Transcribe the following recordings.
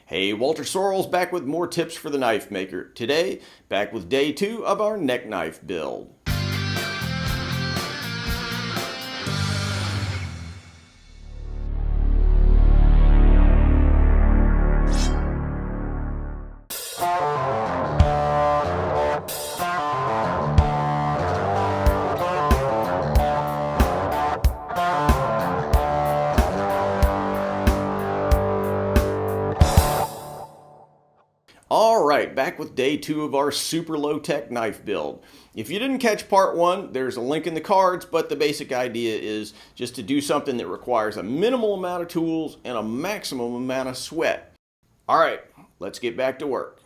Hey, Walter Sorrells back with more tips for the knife maker. Today, back with day 2 of our neck knife build. Alright, back with day 2 of our super low-tech knife build. If you didn't catch part 1, there's a link in the cards, but the basic idea is just to do something that requires a minimal amount of tools and a maximum amount of sweat. Alright, let's get back to work.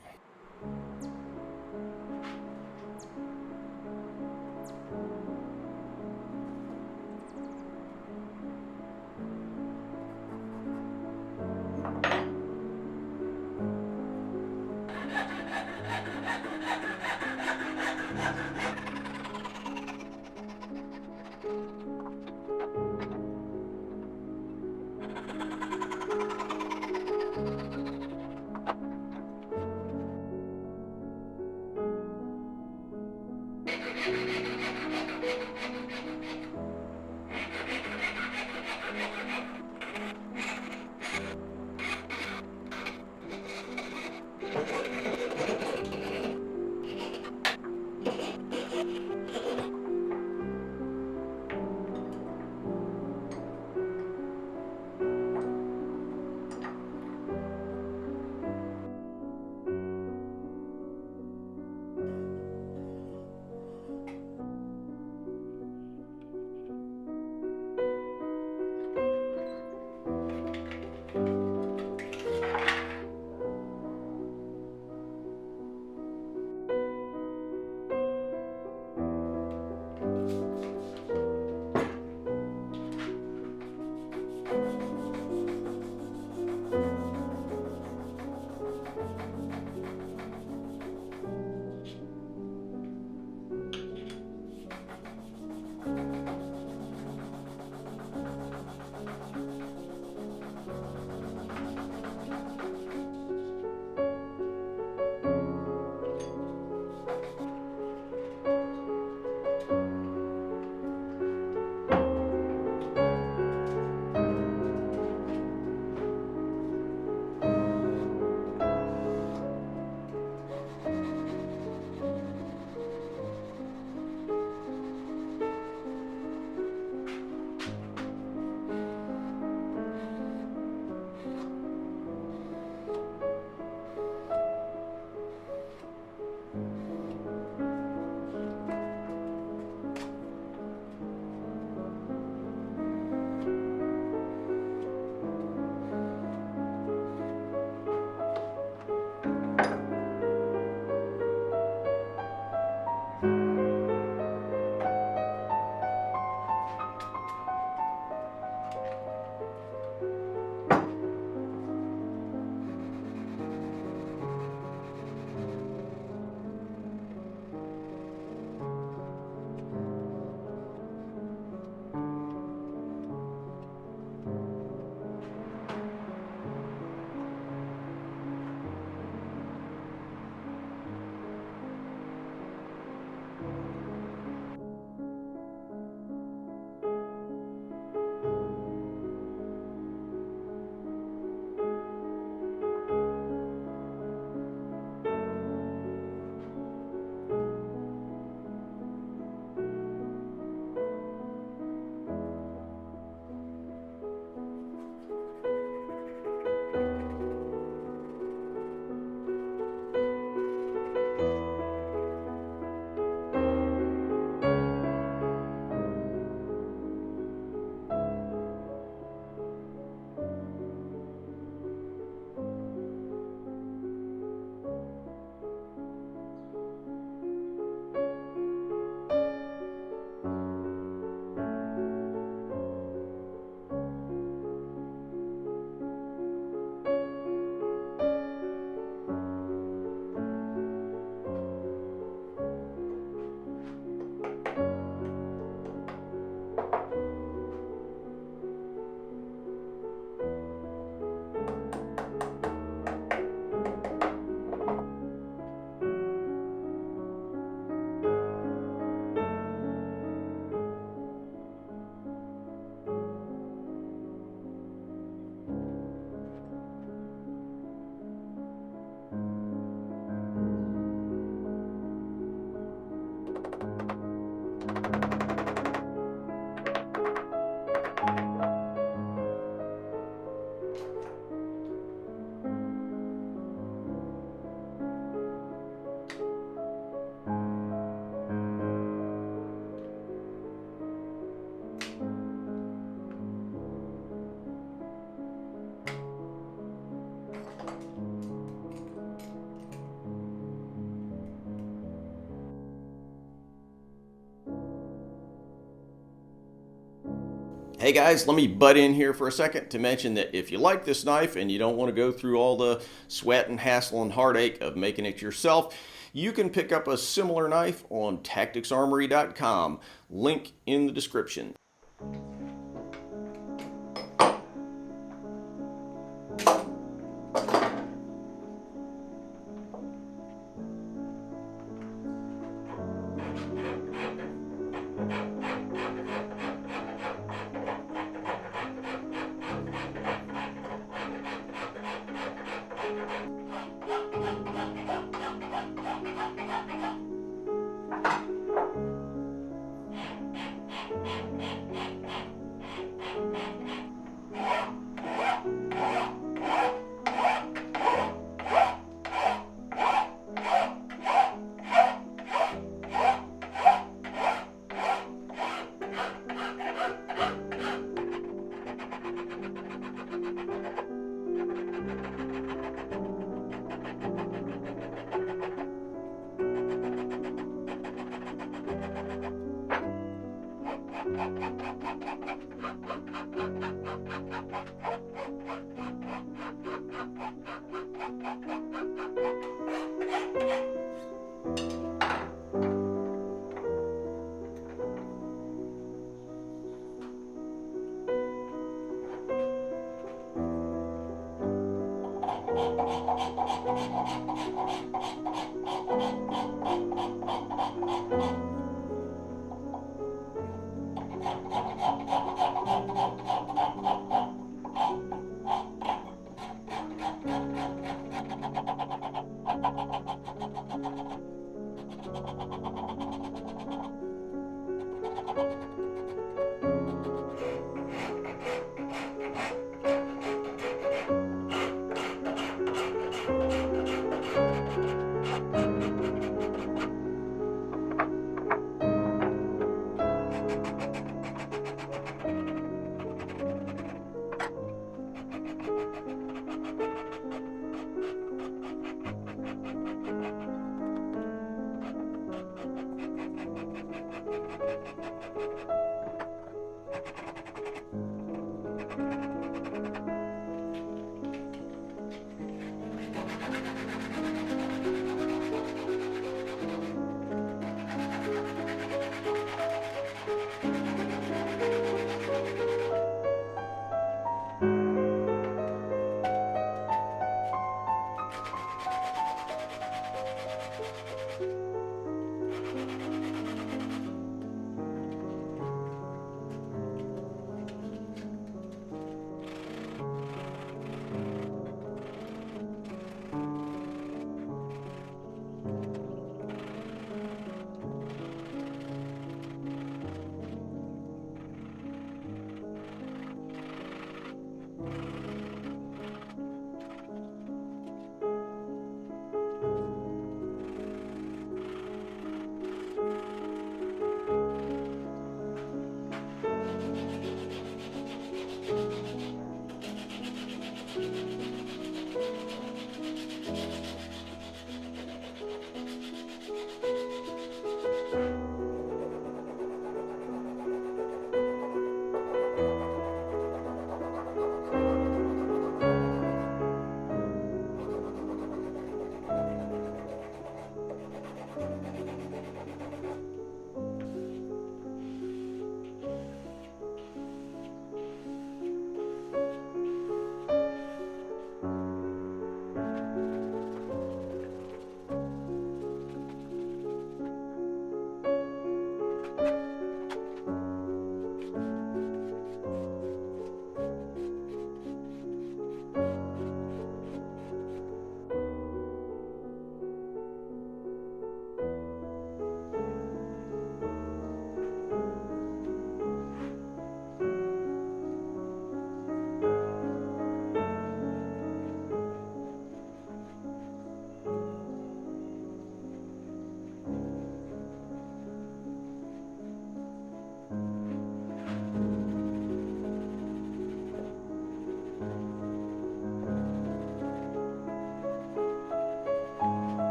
Hey guys, let me butt in here for a second to mention that if you like this knife and you don't want to go through all the sweat and hassle and heartache of making it yourself, you can pick up a similar knife on tacticsarmory.com. Link in the description.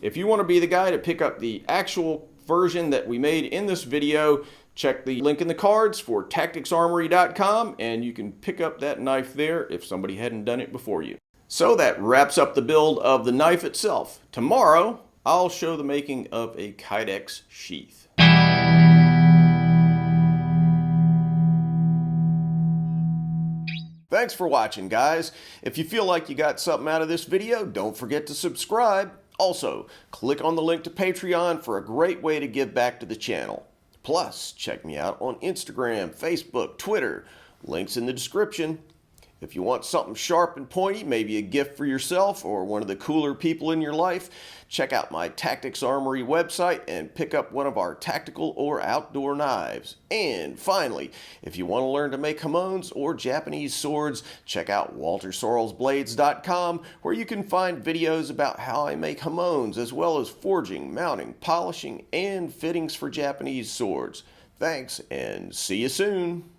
If you want to be the guy to pick up the actual version that we made in this video, check the link in the cards for tacticsarmory.com, and you can pick up that knife there if somebody hadn't done it before you. So that wraps up the build of the knife itself. Tomorrow, I'll show the making of a Kydex sheath. Thanks for watching, guys. If you feel like you got something out of this video, don't forget to subscribe. Also, click on the link to Patreon for a great way to give back to the channel. Plus, check me out on Instagram, Facebook, Twitter. Links in the description. If you want something sharp and pointy, maybe a gift for yourself or one of the cooler people in your life, check out my Tactics Armory website and pick up one of our tactical or outdoor knives. And finally, if you want to learn to make Hamones or Japanese swords, check out WalterSorrellsBlades.com, where you can find videos about how I make Hamones, as well as forging, mounting, polishing, and fittings for Japanese swords. Thanks, and see you soon.